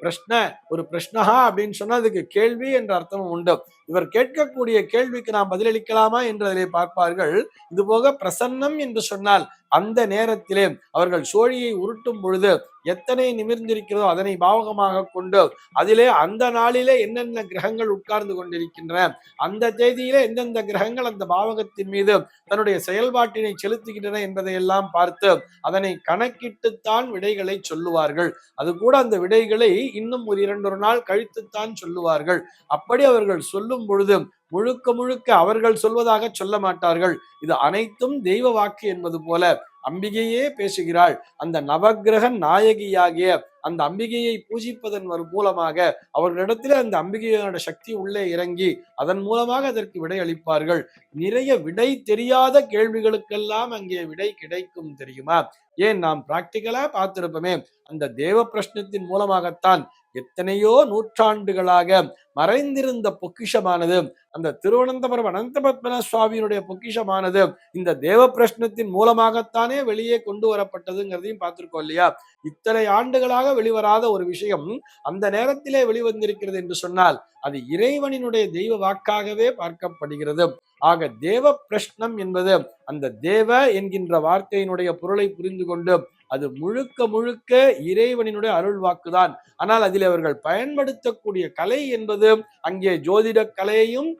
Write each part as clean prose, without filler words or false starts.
பிரஷ்ன, ஒரு பிரஷ்னஹா அப்படின்னு சொன்னா அதுக்கு கேள்வி என்ற அர்த்தமும் உண்டு. இவர் கேட்கக்கூடிய கேள்விக்கு நாம் பதிலளிக்கலாமா என்று அதிலே பார்ப்பார்கள். இது போக பிரசன்னம் என்று சொன்னால் அந்த நேரத்திலே அவர்கள் சோழியை உருட்டும் பொழுது எத்தனை நிமிர்ந்திருக்கிறதோ அதனை பாவகமாக கொண்டு அதிலே அந்த நாளிலே என்னென்ன கிரகங்கள் உட்கார்ந்து கொண்டிருக்கின்றன, அந்த தேதியிலே எந்தெந்த கிரகங்கள் அந்த பாவகத்தின் மீது தன்னுடைய செயல்பாட்டினை செலுத்துகின்றன என்பதை எல்லாம் பார்த்து அதனை கணக்கிட்டுத்தான் விடைகளை சொல்லுவார்கள். அது கூட அந்த விடைகளை இன்னும் ஒரு 2 நாள் கழித்துத்தான் சொல்லுவார்கள். அப்படி அவர்கள் சொல்லும் பொழுது முழுக்க முழுக்க அவர்கள் சொல்வதாக சொல்ல மாட்டார்கள். இது அனைத்தும் தெய்வ வாக்கு என்பது போல அம்பிகையே பேசுகிறாள். அந்த நவக்கிரக நாயகியாகிய அந்த அம்பிகையை பூஜிப்பதன் மூலமாக அவர்களிடத்தில் அந்த அம்பிகையோட சக்தி உள்ளே இறங்கி அதன் மூலமாக அதற்கு விடை அளிப்பார்கள். நிறைய விடை தெரியாத கேள்விகளுக்கெல்லாம் அங்கே விடை கிடைக்கும் தெரியுமா? ஏன் நாம் பிராக்டிக்கலா பார்த்திருப்போமே, அந்த தேவ பிரஷ்னத்தின் மூலமாகத்தான் எத்தனையோ நூற்றாண்டுகளாக மறைந்திருந்த பொக்கிஷமானது, அந்த திருவனந்தபுரம் அனந்தபத்மன சுவாமியினுடைய பொக்கிஷமானது இந்த தேவ பிரஷ்னத்தின் மூலமாகத்தானே வெளியே கொண்டு வரப்பட்டதுங்கிறதையும் பார்த்திருக்கோம் இல்லையா? இத்தனை ஆண்டுகளாக வெளிவராத ஒரு விஷயம் அந்த நேரத்திலே வெளிவந்திருக்கிறது என்று சொன்னால் அது இறைவனினுடைய தெய்வ வாக்காகவே பார்க்கப்படுகிறது. ஆக தேவ பிரஷ்னம் என்பது அந்த தேவ என்கின்ற வார்த்தையினுடைய பொருளை புரிந்து கொண்டு அது முழுக்க முழுக்க இறைவனினுடைய அருள் வாக்குதான். ஆனால் அதில் அவர்கள் பயன்படுத்தக்கூடிய கலை என்பது அங்கே ஜோதிட கலையையும்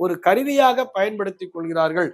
ஒரு கருவியாக பயன்படுத்திக் கொள்கிறார்கள்.